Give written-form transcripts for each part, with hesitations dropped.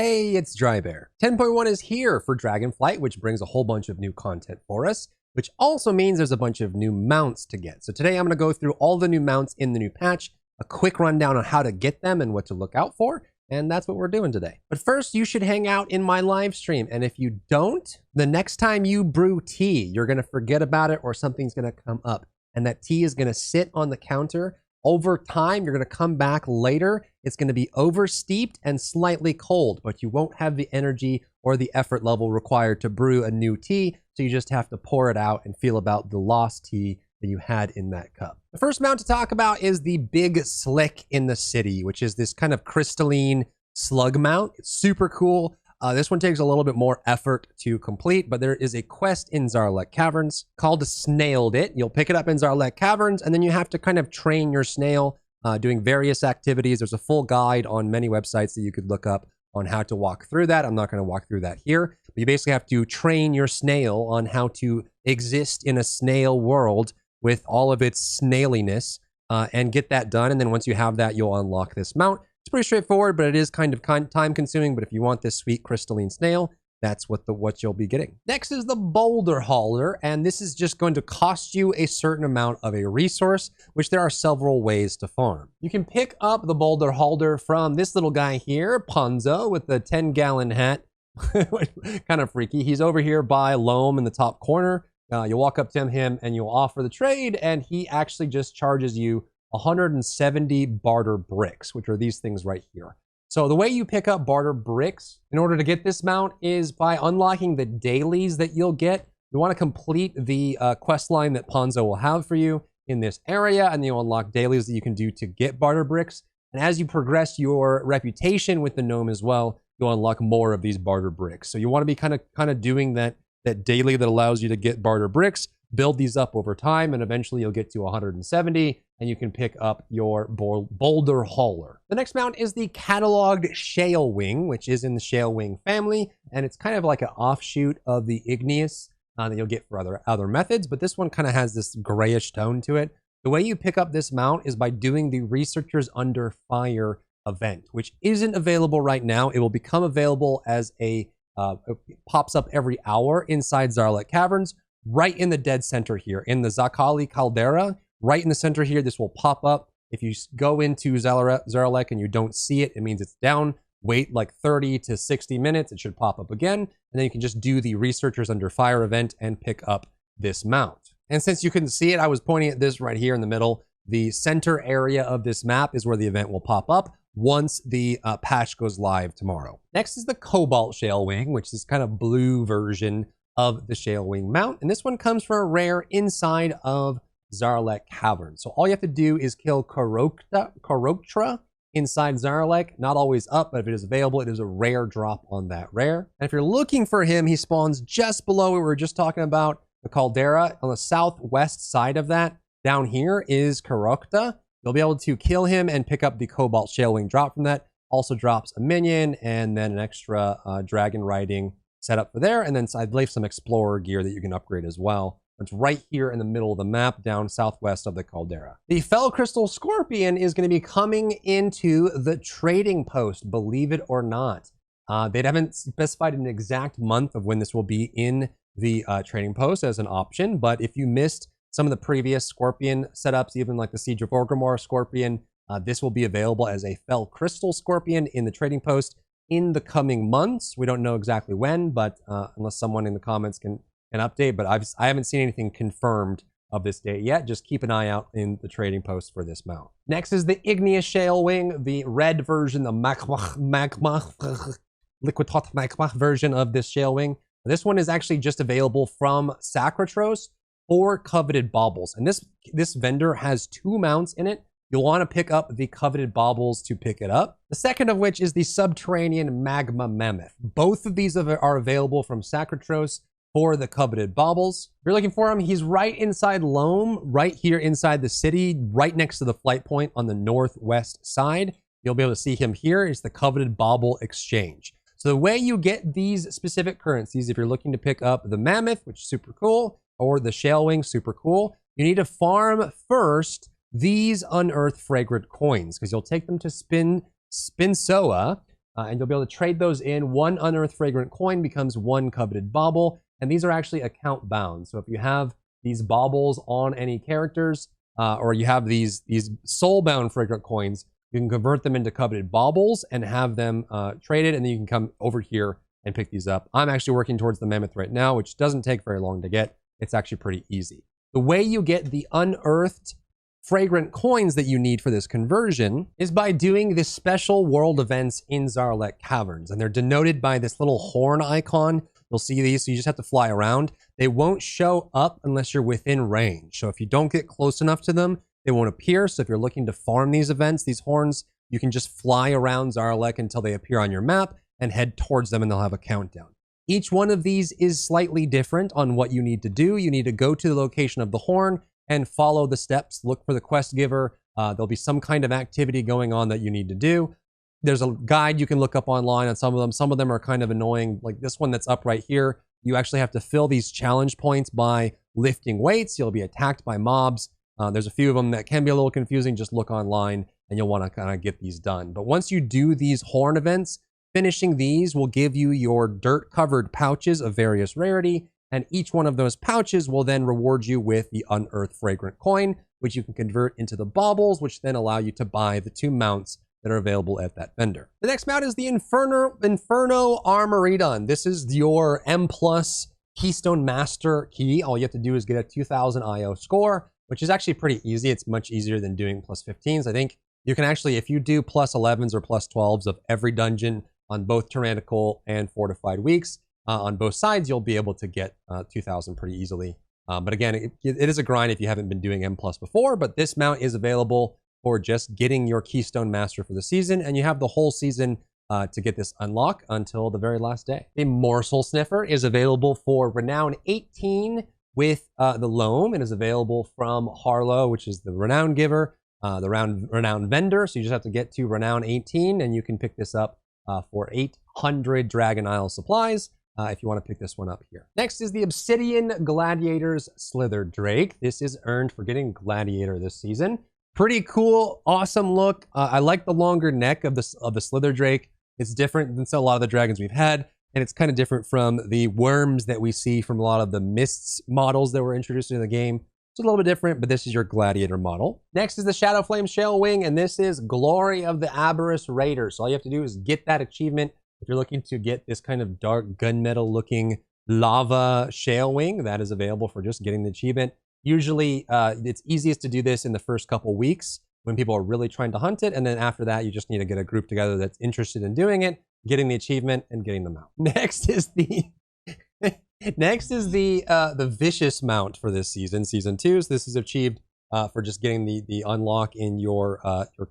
Hey, it's Drybear. 10.1 is here for Dragonflight, which brings a whole bunch of new content for us, which also means there's a bunch of new mounts to get. So today I'm going to go through all the new mounts in the new patch, a quick rundown on how to get them and what to look out for, and that's what we're doing today. But first, you should hang out in my live stream, and if you don't, the next time you brew tea, you're going to forget about it or something's going to come up, and that tea is going to sit on the counter. Over time, you're going to come back later. It's going to be oversteeped and slightly cold, but you won't have the energy or the effort level required to brew a new tea. So you just have to pour it out and feel about the lost tea that you had in that cup. The first mount to talk about is the Big Slick in the City, which is this kind of crystalline slug mount. It's super cool. This one takes a little bit more effort to complete, but there is a quest in Zarlek Caverns called Snailed It. You'll pick it up in Zarlek Caverns, and then you have to kind of train your snail doing various activities. There's a full guide on many websites that you could look up on how to walk through that. I'm not going to walk through that here, but you basically have to train your snail on how to exist in a snail world with all of its snailiness and get that done. And then once you have that, you'll unlock this mount. It's pretty straightforward, but it is kind of time consuming. But if you want this sweet crystalline snail, that's what you'll be getting. Next is the Boulder Hauler, and this is just going to cost you a certain amount of a resource, which there are several ways to farm. You can pick up the Boulder Hauler from this little guy here, Ponzo, with the 10-gallon hat. Kind of freaky. He's over here by Loam in the top corner. You walk up to him and you'll offer the trade, and he actually just charges you 170 Barter Bricks, which are these things right here. So the way you pick up Barter Bricks in order to get this mount is by unlocking the dailies that you'll get. You want to complete the quest line that Ponzo will have for you in this area, and you'll unlock dailies that you can do to get Barter Bricks. And as you progress your reputation with the gnome as well, you'll unlock more of these Barter Bricks. So you want to be kind of doing that daily that allows you to get Barter Bricks, build these up over time, and eventually you'll get to 170, and you can pick up your Boulder Hauler. The next mount is the cataloged Shale Wing, which is in the Shale Wing family, and it's kind of like an offshoot of the igneous that you'll get for other methods, but this one kind of has this grayish tone to it. The way you pick up this mount is by doing the Researchers Under Fire event, which isn't available right now. It will become available as it pops up every hour inside Zarlek Caverns, right in the dead center here, in the Zakali Caldera, right in the center here. This will pop up. If you go into Zarlek and you don't see it, it means it's down. Wait like 30 to 60 minutes. It should pop up again. And then you can just do the Researchers Under Fire event and pick up this mount. And since you couldn't see it, I was pointing at this right here in the middle. The center area of this map is where the event will pop up once the patch goes live tomorrow. Next is the Cobalt Shale Wing, which is kind of blue version of the Shale Wing mount. And this one comes for a rare inside of Zarlek Caverns. So all you have to do is kill Koroktra inside Zarlek. Not always up, but if it is available, it is a rare drop on that rare. And if you're looking for him, he spawns just below what we were just talking about, the Caldera. On the southwest side of that, down here is Korokta. You'll be able to kill him and pick up the Cobalt Shale Wing drop from that. Also drops a minion and then an extra dragon riding setup for there. And then I believe some explorer gear that you can upgrade as well. It's right here in the middle of the map, down southwest of the Caldera. The Fell Crystal Scorpion is going to be coming into the trading post, believe it or not. They haven't specified an exact month of when this will be in the trading post as an option, but if you missed some of the previous Scorpion setups, even like the Siege of Orgrimmar Scorpion, this will be available as a Fell Crystal Scorpion in the trading post in the coming months. We don't know exactly when, but unless someone in the comments can update, but I haven't seen anything confirmed of this date yet. Just keep an eye out in the trading post for this mount. Next is the Igneous Shale Wing, the red version, the liquid hot magma version of this Shale Wing. This one is actually just available from Sacritos for coveted baubles. And this vendor has two mounts in it. You'll want to pick up the coveted baubles to pick it up. The second of which is the Subterranean Magma Mammoth. Both of these are available from Sacritos for the coveted baubles. If you're looking for him, he's right inside Loam, right here inside the city, right next to the flight point on the northwest side. You'll be able to see him here. It's the coveted bauble exchange. So the way you get these specific currencies, if you're looking to pick up the Mammoth, which is super cool, or the Shalewing, super cool, you need to farm first these unearthed fragrant coins, because you'll take them to Spinsoa, and you'll be able to trade those in. One unearthed fragrant coin becomes one coveted bauble, and these are actually account bound. So if you have these baubles on any characters, or you have these soul bound fragrant coins, you can convert them into coveted baubles and have them traded, and then you can come over here and pick these up. I'm actually working towards the Mammoth right now, which doesn't take very long to get. It's actually pretty easy. The way you get the unearthed fragrant coins that you need for this conversion is by doing this special world events in Zarlek Caverns, and they're denoted by this little horn icon. You'll see these, so you just have to fly around. They won't show up unless you're within range. So if you don't get close enough to them, they won't appear. So if you're looking to farm these events, these horns, you can just fly around Zarlek until they appear on your map and head towards them, and they'll have a countdown. Each one of these is slightly different on what you need to do. You need to go to the location of the horn and follow the steps, look for the quest giver. There'll be some kind of activity going on that you need to do. There's a guide you can look up online on some of them. Some of them are kind of annoying, like this one that's up right here. You actually have to fill these challenge points by lifting weights. You'll be attacked by mobs. There's a few of them that can be a little confusing. Just look online and you'll want to kind of get these done. But once you do these horn events, finishing these will give you your dirt-covered pouches of various rarity, and each one of those pouches will then reward you with the unearthed fragrant coin, which you can convert into the baubles, which then allow you to buy the 2 mounts that are available at that vendor. The next mount is the Inferno Armory. This is your M+ Keystone Master key. All you have to do is get a 2000 IO score, which is actually pretty easy. It's much easier than doing +15s. I think you can actually, if you do +11s or +12s of every dungeon on both tyrannical and fortified weeks, on both sides, you'll be able to get 2000 pretty easily. But again, it is a grind if you haven't been doing M+ before, but this mount is available for just getting your Keystone Master for the season, and you have the whole season to get this unlock until the very last day. The Morsel Sniffer is available for Renown 18 with the Loam. It is available from Harlow, which is the Renown giver, the Renown vendor. So you just have to get to Renown 18, and you can pick this up for 800 Dragon Isle supplies. If you want to pick this one up here. Next is the Obsidian Gladiator's Slither Drake. This is earned for getting Gladiator this season. Pretty cool, awesome look. I like the longer neck of the Slither Drake. It's different than a lot of the dragons we've had, and it's kind of different from the worms that we see from a lot of the Mists models that were introduced into the game. It's a little bit different, but this is your Gladiator model. Next is the Shadowflame Shale Wing, and this is Glory of the Aberrus Raider. So all you have to do is get that achievement. If you're looking to get this kind of dark gunmetal looking lava Shale Wing, that is available for just getting the achievement. Usually it's easiest to do this in the first couple weeks when people are really trying to hunt it, and then after that you just need to get a group together that's interested in doing it, getting the achievement, and getting them out. Next is the the Vicious mount for this season, season 2. So this is achieved for just getting the unlock in your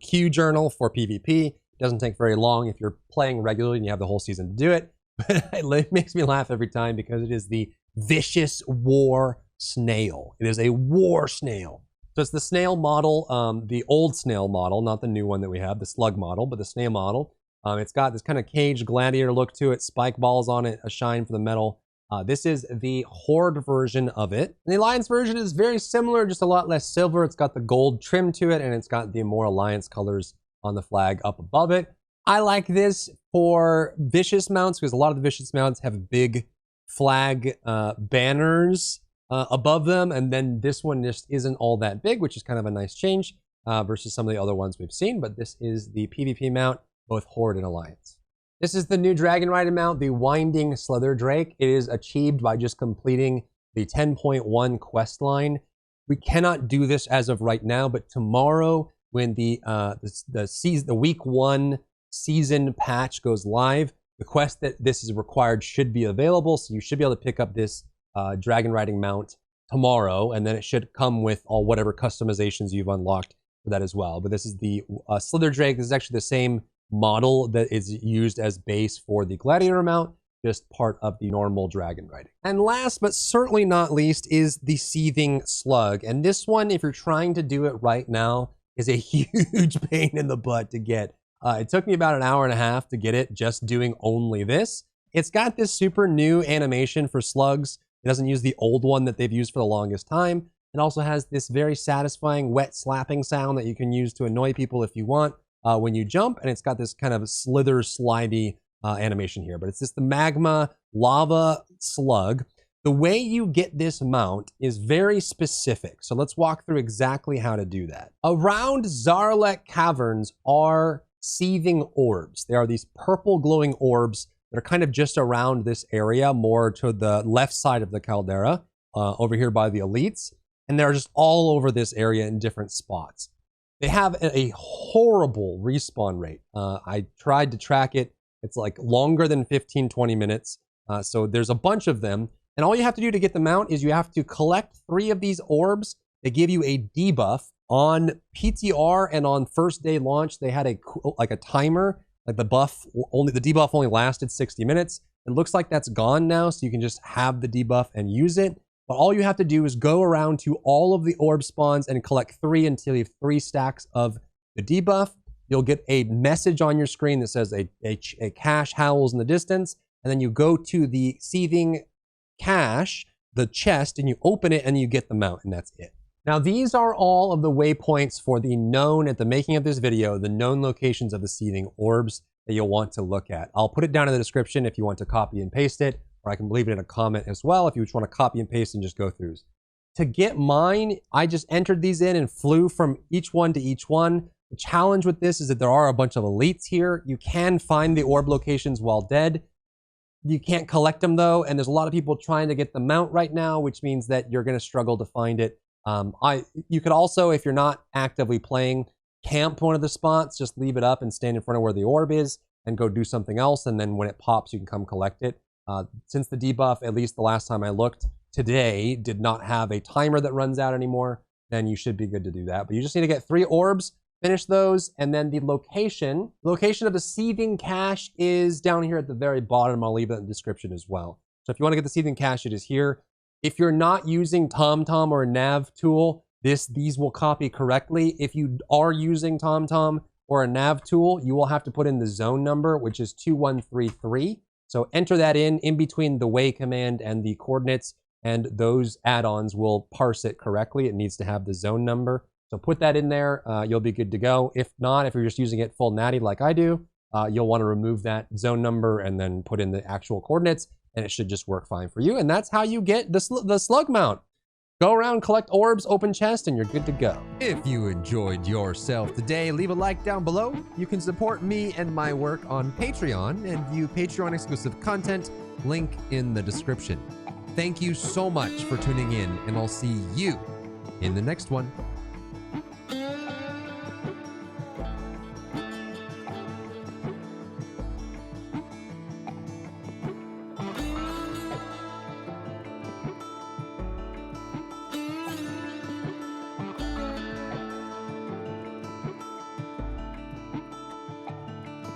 Q journal for PvP. It doesn't take very long if you're playing regularly and you have the whole season to do it. But it makes me laugh every time because it is the Vicious War Snail. It is a War Snail. So it's the snail model, the old snail model, not the new one that we have, the slug model, but the snail model. It's got this kind of caged gladiator look to it, spike balls on it, a shine for the metal. This is the Horde version of it. And the Alliance version is very similar, just a lot less silver. It's got the gold trim to it, and it's got the more Alliance colors on the flag up above it. I like this for Vicious mounts because a lot of the Vicious mounts have big flag banners above them, and then this one just isn't all that big, which is kind of a nice change versus some of the other ones we've seen. But this is the PvP mount, both Horde and Alliance. This is the new Dragon Rider mount, the Winding Slither Drake. It is achieved by just completing the 10.1 quest line. We cannot do this as of right now, but tomorrow when the week 1 season patch goes live, the quest that this is required should be available, so you should be able to pick up this dragon riding mount tomorrow, and then it should come with all whatever customizations you've unlocked for that as well. But this is the Slither Drake. This is actually the same model that is used as base for the Gladiator mount, just part of the normal dragon riding. And last but certainly not least is the Seething Slug. And this one, if you're trying to do it right now, is a huge pain in the butt to get. It took me about an hour and a half to get it just doing only this. It's got this super new animation for slugs. It doesn't use the old one that they've used for the longest time. It also has this very satisfying wet slapping sound that you can use to annoy people if you want. when you jump, and it's got this kind of slither, slidey animation here. But it's just the magma lava slug. The way you get this mount is very specific. So let's walk through exactly how to do that. Around Zarlek Caverns are seething orbs. They are these purple glowing orbs that are kind of just around this area, more to the left side of the caldera, over here by the elites. And they're just all over this area in different spots. They have a horrible respawn rate. I tried to track it. It's like longer than 15, 20 minutes. So there's a bunch of them. And all you have to do to get them out is you have to collect 3 of these orbs. They give you a debuff. On PTR and on first day launch, they had a timer. Like the debuff only lasted 60 minutes. It looks like that's gone now, so you can just have the debuff and use it. But all you have to do is go around to all of the orb spawns and collect 3 until you have 3 stacks of the debuff. You'll get a message on your screen that says a cache howls in the distance. And then you go to the seething cache, the chest, and you open it and you get the mount, and that's it. Now, these are all of the waypoints for the known, at the making of this video, the known locations of the seething orbs that you'll want to look at. I'll put it down in the description if you want to copy and paste it, or I can leave it in a comment as well if you just want to copy and paste and just go through. To get mine, I just entered these in and flew from each one to each one. The challenge with this is that there are a bunch of elites here. You can find the orb locations while dead. You can't collect them though, and there's a lot of people trying to get the mount right now, which means that you're going to struggle to find it. You could also, if you're not actively playing, camp one of the spots, just leave it up and stand in front of where the orb is and go do something else, and then when it pops, you can come collect it. Since the debuff, at least the last time I looked, today did not have a timer that runs out anymore, then you should be good to do that. But you just need to get 3 orbs, finish those, and then the location of the seething cache is down here at the very bottom. I'll leave it in the description as well. So if you want to get the seething cache, it is here. If you're not using TomTom or a nav tool, these will copy correctly. If you are using TomTom or a nav tool, you will have to put in the zone number, which is 2133. So enter that in between the way command and the coordinates, and those add-ons will parse it correctly. It needs to have the zone number. So put that in there, you'll be good to go. If not, if you're just using it full natty like I do, you'll want to remove that zone number and then put in the actual coordinates, and it should just work fine for you. And that's how you get the slug mount. Go around, collect orbs, open chest, and you're good to go. If you enjoyed yourself today, leave a like down below. You can support me and my work on Patreon and view Patreon exclusive content, link in the description. Thank you so much for tuning in, and I'll see you in the next one.